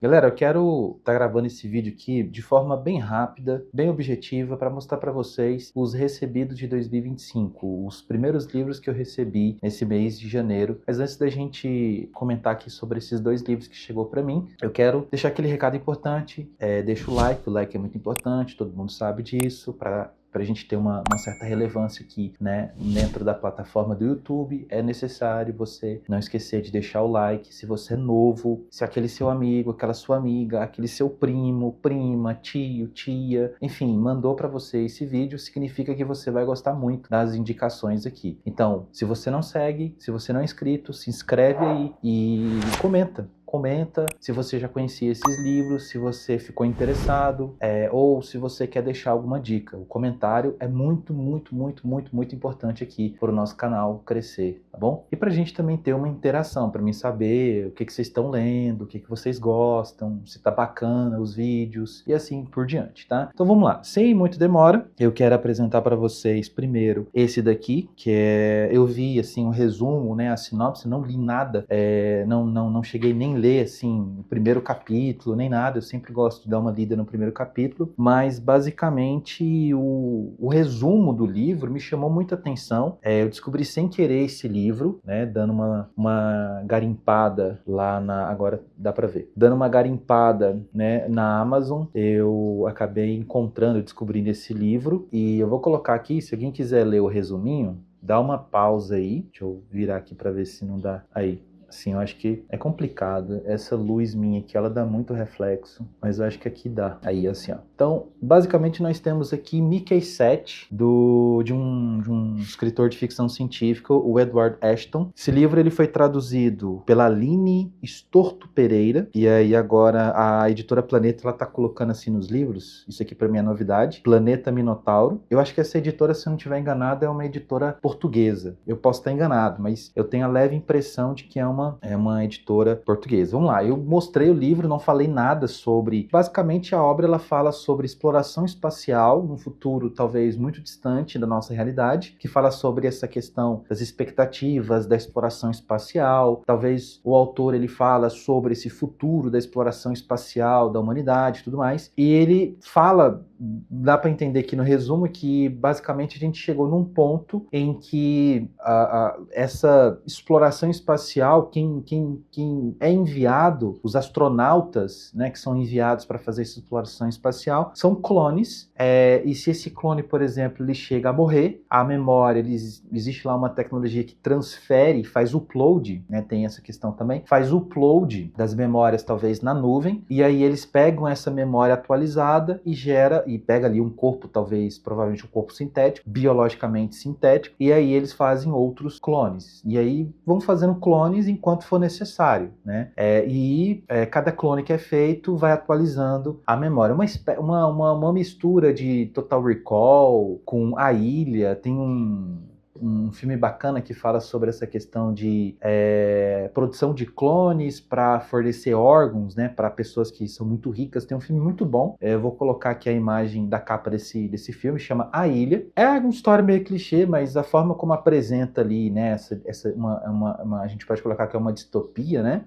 Galera, eu quero estar gravando esse vídeo aqui de forma bem rápida, bem objetiva, para mostrar para vocês os recebidos de 2025, os primeiros livros que eu recebi nesse mês de janeiro. Mas antes da gente comentar aqui sobre esses dois livros que chegou para mim, eu quero deixar aquele recado importante, deixa o like é muito importante, todo mundo sabe disso, para a gente ter uma certa relevância aqui, né, dentro da plataforma do YouTube. É necessário você não esquecer de deixar o like. Se você é novo, se aquele seu amigo, aquela sua amiga, aquele seu primo, prima, tio, tia, enfim, mandou para você esse vídeo, significa que você vai gostar muito das indicações aqui. Então, se você não segue, se você não é inscrito, se inscreve aí e comenta se você já conhecia esses livros, se você ficou interessado, ou se você quer deixar alguma dica. O comentário é muito importante aqui para o nosso canal crescer, tá bom? E para a gente também ter uma interação, para mim saber o que vocês estão lendo, o que vocês gostam, se tá bacana os vídeos e assim por diante, tá? Então vamos lá, sem muito demora, eu quero apresentar para vocês primeiro esse daqui, que eu vi assim um resumo, né, a sinopse, não li nada, não cheguei nem ler assim o primeiro capítulo, nem nada. Eu sempre gosto de dar uma lida no primeiro capítulo, mas basicamente o resumo do livro me chamou muita atenção. Eu descobri sem querer esse livro, né, dando uma garimpada lá agora dá pra ver, dando uma garimpada, né, na Amazon, eu acabei descobrindo esse livro, e eu vou colocar aqui, se alguém quiser ler o resuminho, dá uma pausa aí, deixa eu virar aqui pra ver se não dá aí. Assim, eu acho que é complicado. Essa luz minha aqui, ela dá muito reflexo, mas eu acho que aqui dá. Aí, assim, ó. Então, basicamente, nós temos aqui Mickey 7, de um escritor de ficção científica, o Edward Ashton. Esse livro ele foi traduzido pela Aline Storto Pereira, e aí agora a editora Planeta, ela tá colocando assim nos livros, isso aqui para mim é novidade, Planeta Minotauro. Eu acho que essa editora, se eu não estiver enganado, é uma editora portuguesa. Eu posso estar enganado, mas eu tenho a leve impressão de que é uma editora portuguesa. Vamos lá, eu mostrei o livro, não falei nada sobre... Basicamente, a obra ela fala sobre exploração espacial num futuro talvez muito distante da nossa realidade, que fala sobre essa questão das expectativas da exploração espacial. Talvez o autor ele fala sobre esse futuro da exploração espacial da humanidade e tudo mais. E ele fala, dá para entender aqui no resumo, que basicamente a gente chegou num ponto em que essa exploração espacial, quem é enviado, os astronautas, né, que são enviados para fazer essa exploração espacial, são clones, e se esse clone, por exemplo, ele chega a morrer, a memória, existe lá uma tecnologia que transfere, faz upload, né, tem essa questão também, faz upload das memórias talvez na nuvem, e aí eles pegam essa memória atualizada e pega ali um corpo, talvez, provavelmente um corpo sintético, biologicamente sintético, e aí eles fazem outros clones, e aí vão fazendo clones enquanto for necessário, né? Cada clone que é feito vai atualizando a memória. Uma mistura de Total Recall com A Ilha. Tem um filme bacana que fala sobre essa questão de produção de clones para fornecer órgãos, né, para pessoas que são muito ricas. Tem um filme muito bom, eu vou colocar aqui a imagem da capa desse filme, chama A Ilha. É uma história meio clichê, mas a forma como apresenta ali, né, a gente pode colocar que é uma distopia, né,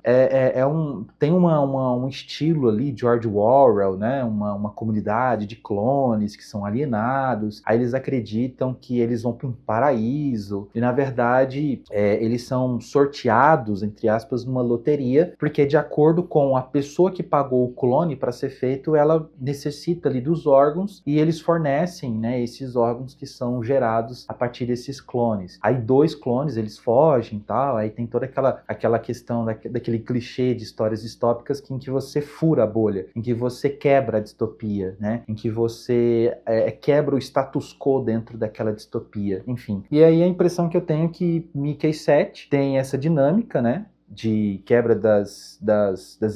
tem um estilo ali, George Orwell, né, uma comunidade de clones que são alienados, aí eles acreditam que eles vão para um paraíso, e na verdade eles são sorteados, entre aspas, numa loteria, porque de acordo com a pessoa que pagou o clone para ser feito, ela necessita ali dos órgãos, e eles fornecem, né, esses órgãos que são gerados a partir desses clones. Aí 2 clones, eles fogem e tal, aí tem toda aquela questão daquele clichê de histórias distópicas em que você fura a bolha, em que você quebra a distopia, né, em que você quebra o status quo dentro daquela distopia, enfim. E aí a impressão que eu tenho é que Mickey 7 tem essa dinâmica, né, de quebra das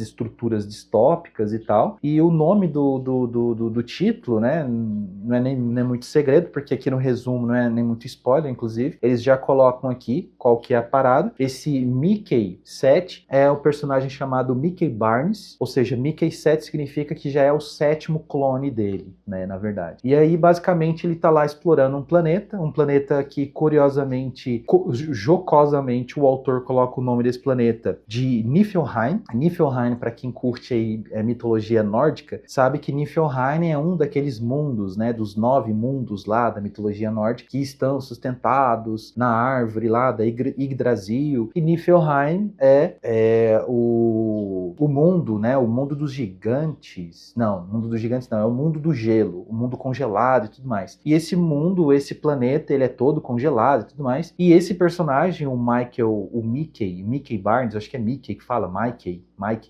estruturas distópicas e tal. E o nome do título, né, não é muito segredo, porque aqui no resumo não é nem muito spoiler, inclusive. Eles já colocam aqui qual que é a parada. Esse Mickey 7 é o personagem chamado Mickey Barnes, ou seja, Mickey 7 significa que já é o 7º clone dele, né, na verdade. E aí, basicamente, ele tá lá explorando um planeta que, curiosamente, jocosamente, o autor coloca o nome desse planeta planeta de Niflheim. Niflheim, para quem curte aí, mitologia nórdica, sabe que Niflheim é um daqueles mundos, né, dos 9 mundos lá da mitologia nórdica, que estão sustentados na árvore lá da Yggdrasil. E Niflheim é o mundo, né, o mundo dos gigantes. Não, o mundo dos gigantes não, é o mundo do gelo, o mundo congelado e tudo mais. E esse mundo, esse planeta, ele é todo congelado e tudo mais. E esse personagem, o Mickey Barnes, acho que é Mickey que fala,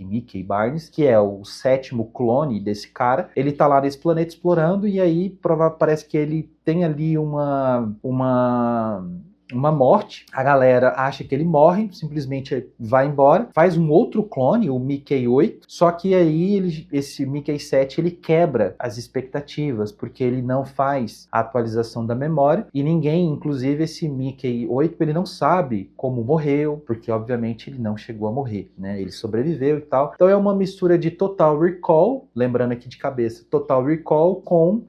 Mickey Barnes, que é o 7º clone desse cara, ele tá lá nesse planeta explorando, e aí parece que ele tem ali uma morte, a galera acha que ele morre, simplesmente vai embora, faz um outro clone, o Mickey 8, só que aí esse Mickey 7 ele quebra as expectativas, porque ele não faz a atualização da memória, e ninguém, inclusive esse Mickey 8, ele não sabe como morreu, porque obviamente ele não chegou a morrer, né? Ele sobreviveu e tal. Então é uma mistura de Total Recall, lembrando aqui de cabeça, Total Recall com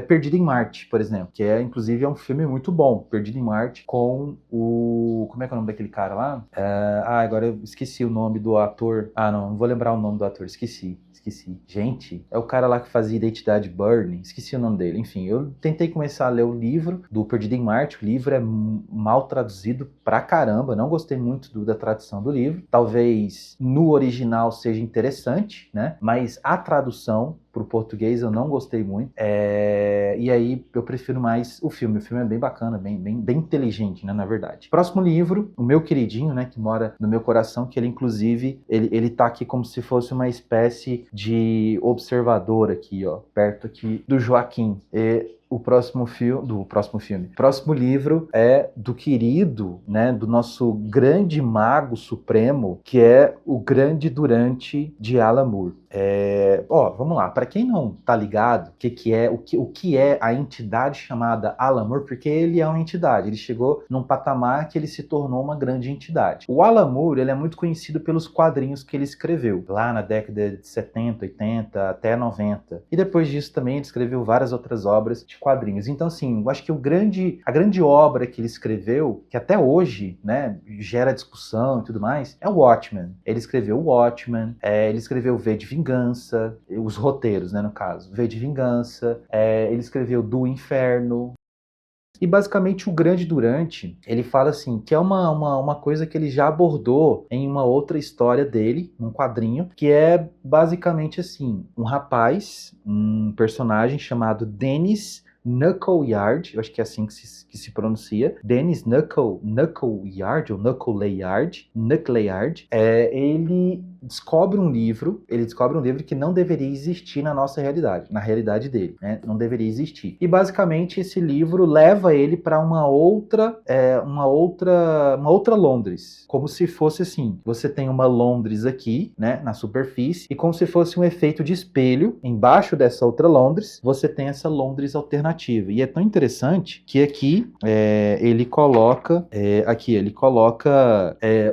Perdido em Marte, por exemplo, que inclusive é um filme muito bom, Perdido em Marte, com o... Como é que é o nome daquele cara lá? Agora eu esqueci o nome do ator. Não vou lembrar o nome do ator, esqueci. Gente, é o cara lá que fazia Identidade Born, esqueci o nome dele. Enfim, eu tentei começar a ler o livro do Perdido em Marte, o livro é mal traduzido pra caramba, não gostei muito da tradução do livro. Talvez no original seja interessante, né? Mas a tradução pro português eu não gostei muito. E aí eu prefiro mais o filme. O filme é bem bacana, bem inteligente, né, na verdade. Próximo livro, o meu queridinho, né, que mora no meu coração, que ele inclusive, ele tá aqui como se fosse uma espécie de observador aqui, ó, perto aqui do Joaquim. O próximo livro é do querido, né, do nosso grande mago supremo, que é o Grande Durante de Alan Moore. Vamos lá, para quem não tá ligado, o que é a entidade chamada Alan Moore, porque ele é uma entidade, ele chegou num patamar que ele se tornou uma grande entidade. O Alan Moore, ele é muito conhecido pelos quadrinhos que ele escreveu, lá na década de 70, 80, até 90. E depois disso também ele escreveu várias outras obras de quadrinhos. Então, assim, eu acho que a grande obra que ele escreveu, que até hoje, né, gera discussão e tudo mais, é o Watchmen. Ele escreveu o Watchmen, ele escreveu V de Vingança, os roteiros, né, no caso, V de Vingança, ele escreveu Do Inferno. E basicamente o Grande Durante, ele fala assim, que é uma coisa que ele já abordou em uma outra história dele, um quadrinho, que é basicamente assim, um rapaz, um personagem chamado Dennis Knuckleyard, eu acho que é assim que se pronuncia, Dennis Knuckleyard, ou Knuckleyard, ele descobre um livro que não deveria existir na nossa realidade, na realidade dele, né? Não deveria existir. E basicamente esse livro leva ele para uma outra Londres, como se fosse assim, você tem uma Londres aqui, né, na superfície, e como se fosse um efeito de espelho, embaixo dessa outra Londres, você tem essa Londres alternativa. E é tão interessante que aqui ele coloca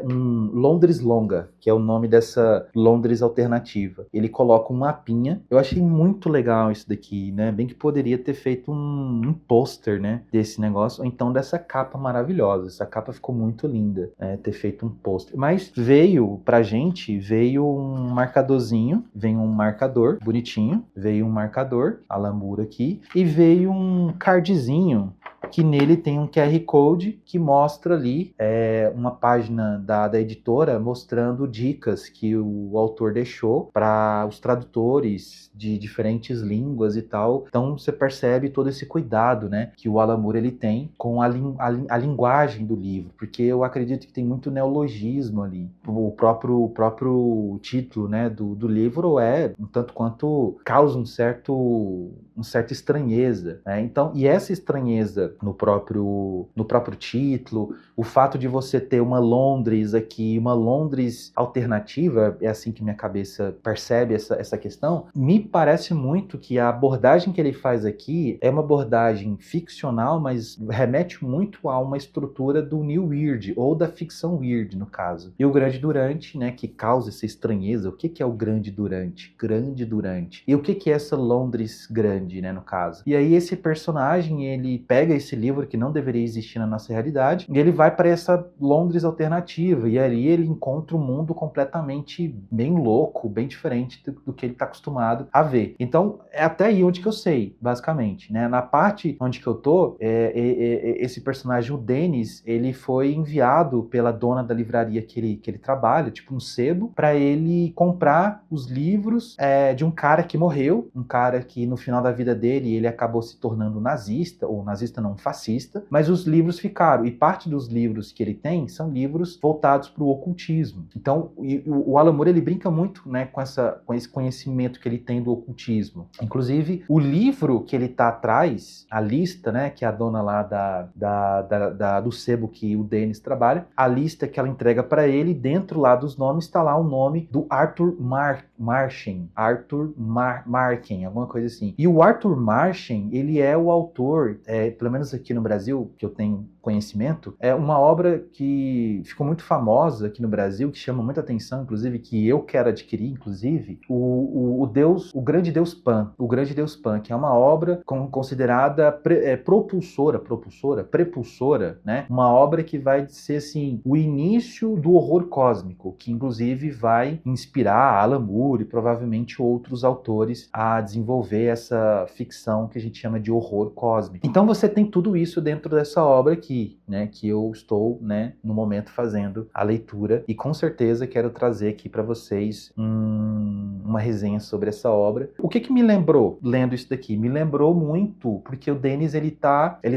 um Londres Longa, que é o nome dessa Londres alternativa. Ele coloca um mapinha. Eu achei muito legal isso daqui, né? Bem que poderia ter feito um pôster, né, desse negócio, ou então dessa capa maravilhosa. Essa capa ficou muito linda, ter feito um pôster. Mas veio um marcadorzinho, vem um marcador bonitinho, veio um marcador, Alan Moore aqui, e veio um cardzinho que nele tem um QR Code que mostra ali uma página da editora mostrando dicas que o autor deixou para os tradutores de diferentes línguas e tal. Então você percebe todo esse cuidado, né, que o Alan Moore ele tem com a linguagem do livro, porque eu acredito que tem muito neologismo ali. O próprio título, né, do livro um tanto quanto causa uma certa estranheza, né? Então, e essa estranheza no próprio título, o fato de você ter uma Londres aqui, uma Londres alternativa, é assim que minha cabeça percebe essa questão, me parece muito que a abordagem que ele faz aqui é uma abordagem ficcional, mas remete muito a uma estrutura do New Weird, ou da ficção weird, no caso. E o Grande Durante, né, que causa essa estranheza, o que é o Grande Durante? Grande Durante. E o que é essa Londres grande, né, no caso? E aí esse personagem, ele pega esse livro que não deveria existir na nossa realidade, e ele vai para essa Londres alternativa, e ali ele encontra um mundo completamente bem louco, bem diferente do que ele está acostumado a ver. Então, é até aí onde que eu sei, basicamente, né? Na parte onde que eu tô, esse personagem, o Dennis, ele foi enviado pela dona da livraria que ele trabalha, tipo um sebo, para ele comprar os livros de um cara que morreu, um cara que no final da vida dele ele acabou se tornando nazista, ou nazista não, fascista, mas os livros ficaram, e parte dos livros que ele tem são livros voltados para o ocultismo. Então, o Alan Moore, ele brinca muito, né, com esse conhecimento que ele tem do ocultismo. Inclusive, o livro que ele tá atrás, a lista, né, que é a dona lá do sebo que o Dennis trabalha, a lista que ela entrega para ele, dentro lá dos nomes está lá o nome do Arthur Machen, alguma coisa assim. E o Arthur Machen, ele é o autor, pelo menos aqui no Brasil, que eu tenho conhecimento, é uma obra que ficou muito famosa aqui no Brasil, que chama muita atenção, inclusive, que eu quero adquirir, inclusive, o Grande Deus Pan, que é uma obra considerada prepulsora, né? Uma obra que vai ser, assim, o início do horror cósmico, que inclusive vai inspirar Alan Moore e provavelmente outros autores a desenvolver essa ficção que a gente chama de horror cósmico. Então você tem tudo isso dentro dessa obra aqui, né, que eu estou, né, no momento fazendo a leitura, e com certeza quero trazer aqui para vocês uma resenha sobre essa obra. O que me lembrou lendo isso daqui? Me lembrou muito, porque o Dennis, ele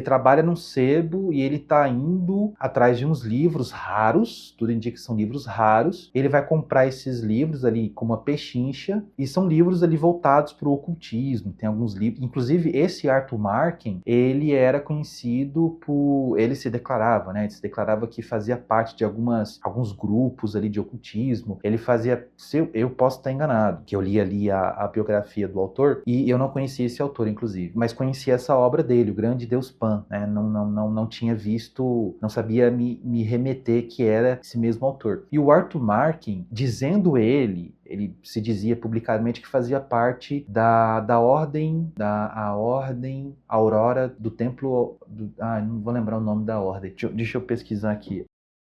trabalha num sebo e ele tá indo atrás de uns livros raros, tudo indica que são livros raros. Ele vai comprar esses livros ali com uma pechincha, e são livros ali voltados para o ocultismo. Tem alguns livros, inclusive esse Arthur Machen, ele era conhecido por, ele se declarava, né? Ele se declarava que fazia parte de alguns grupos ali de ocultismo. Ele fazia, eu posso estar enganado, que eu li ali a biografia do autor, e eu não conhecia esse autor, inclusive, mas conhecia essa obra dele, O Grande Deus Pan, né? Não tinha visto, não sabia me remeter que era esse mesmo autor. E o Arthur Machen, dizendo ele se dizia publicamente que fazia parte da ordem, a ordem Aurora do Templo, não vou lembrar o nome da ordem, deixa eu pesquisar aqui.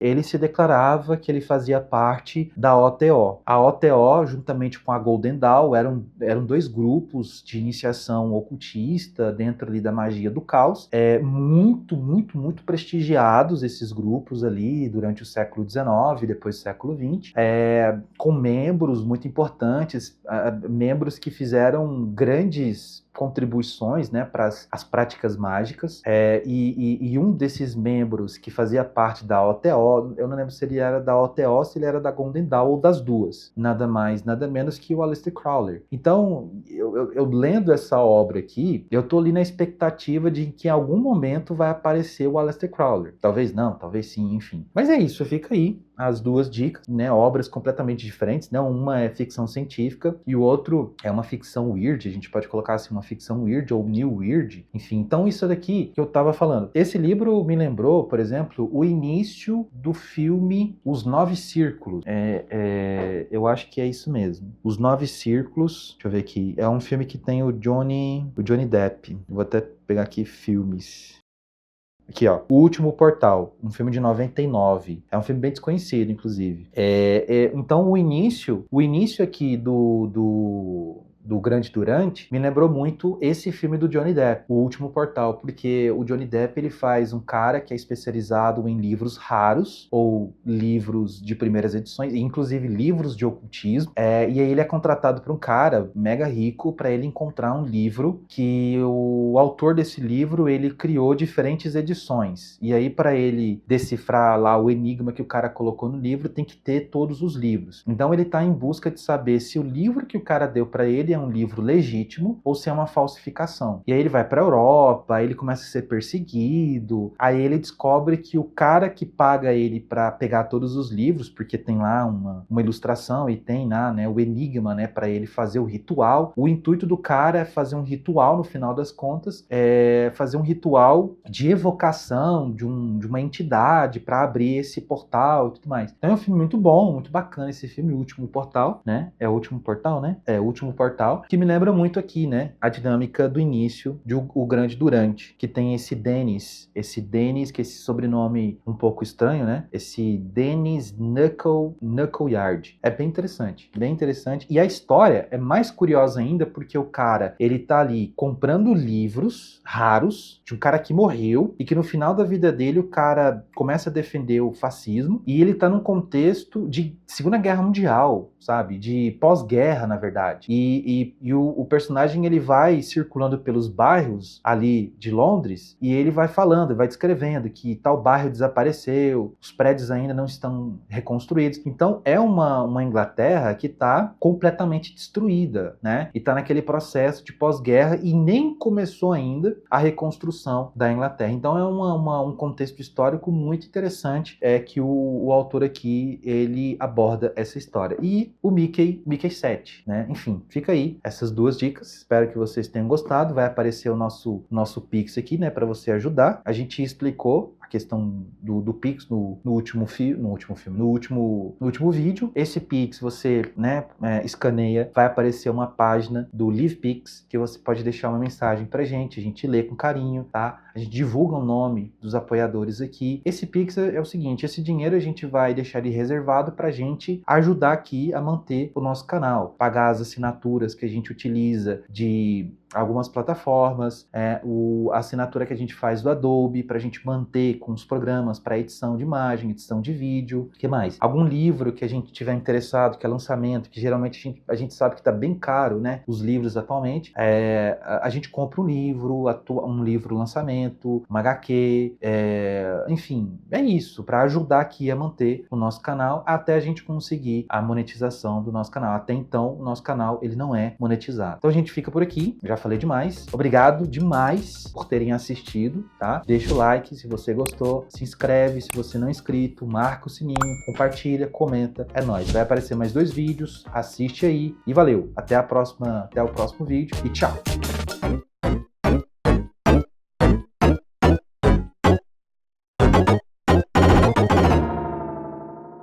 Ele se declarava que ele fazia parte da OTO. A OTO, juntamente com a Golden Dawn, eram dois grupos de iniciação ocultista dentro ali da magia do caos. Muito prestigiados esses grupos ali durante o século XIX, depois do século XX, com membros muito importantes, membros que fizeram grandes contribuições, né, para as práticas mágicas, e um desses membros que fazia parte da OTO, eu não lembro se ele era da OTO ou se ele era da Golden Dawn, ou das duas, nada mais, nada menos que o Aleister Crowley. Então, eu lendo essa obra aqui, eu tô ali na expectativa de que em algum momento vai aparecer o Aleister Crowley. Talvez não, talvez sim, enfim. Mas é isso, fica aí as duas dicas, né, obras completamente diferentes, né? Uma é ficção científica e o outro é uma ficção weird, a gente pode colocar assim, uma ficção weird ou new weird, enfim. Então isso daqui que eu tava falando, esse livro me lembrou, por exemplo, o início do filme Os Nove Círculos, eu acho que é isso mesmo, Os Nove Círculos, deixa eu ver aqui, é um filme que tem o Johnny Depp, vou até pegar aqui filmes. Aqui, ó, O Último Portal, um filme de 99. É um filme bem desconhecido, inclusive. Então, o início aqui do Grande Durante me lembrou muito esse filme do Johnny Depp, O Último Portal, porque o Johnny Depp, ele faz um cara que é especializado em livros raros, ou livros de primeiras edições, inclusive livros de ocultismo, e aí ele é contratado por um cara mega rico para ele encontrar um livro que o autor desse livro, ele criou diferentes edições, e aí para ele decifrar lá o enigma que o cara colocou no livro, tem que ter todos os livros. Então ele tá em busca de saber se o livro que o cara deu para ele é um livro legítimo ou se é uma falsificação. E aí ele vai para a Europa, aí ele começa a ser perseguido, aí ele descobre que o cara que paga ele para pegar todos os livros, porque tem lá uma ilustração e tem lá, né, o enigma, né, para ele fazer o ritual. O intuito do cara é fazer um ritual, no final das contas, fazer um ritual de evocação de uma entidade para abrir esse portal e tudo mais. Então é um filme muito bom, muito bacana esse filme, O Último Portal, né? É O Último Portal, né? É O Último Portal. portal, que me lembra muito aqui, né, a dinâmica do início de O Grande Durante, que tem esse Dennis, que é esse sobrenome um pouco estranho, né, esse Dennis Knuckleyard. É bem interessante, e a história é mais curiosa ainda porque o cara, ele tá ali comprando livros raros de um cara que morreu e que no final da vida dele o cara começa a defender o fascismo e ele tá num contexto de Segunda Guerra Mundial, sabe? De pós-guerra, na verdade. E o personagem, ele vai circulando pelos bairros ali de Londres e ele vai falando, vai descrevendo que tal bairro desapareceu, os prédios ainda não estão reconstruídos. Então é uma Inglaterra que está completamente destruída, né? E está naquele processo de pós-guerra e nem começou ainda a reconstrução da Inglaterra. Então é um contexto histórico muito interessante que o autor aqui, ele aborda essa história. E o Mickey 7, né? Enfim, fica aí essas duas dicas. Espero que vocês tenham gostado. Vai aparecer o nosso Pix aqui, né, para você ajudar. A gente explicou a questão do Pix no último vídeo. Esse Pix você, né, escaneia, vai aparecer uma página do LivePix que você pode deixar uma mensagem pra gente, a gente lê com carinho, tá? A gente divulga o nome dos apoiadores aqui. Esse Pix é o seguinte, esse dinheiro a gente vai deixar ele reservado pra gente ajudar aqui a manter o nosso canal, pagar as assinaturas que a gente utiliza de algumas plataformas, a assinatura que a gente faz do Adobe para a gente manter com os programas para edição de imagem, edição de vídeo, o que mais? Algum livro que a gente tiver interessado, que é lançamento, que geralmente a gente sabe que está bem caro, né? Os livros atualmente, a gente compra um livro lançamento, uma HQ, enfim, é isso, para ajudar aqui a manter o nosso canal até a gente conseguir a monetização do nosso canal. Até então, o nosso canal ele não é monetizado. Então a gente fica por aqui, já falei demais. Obrigado demais por terem assistido, tá? Deixa o like se você gostou, se inscreve se você não é inscrito, marca o sininho, compartilha, comenta. É nóis. Vai aparecer mais 2 vídeos, assiste aí e valeu. Até o próximo vídeo e tchau!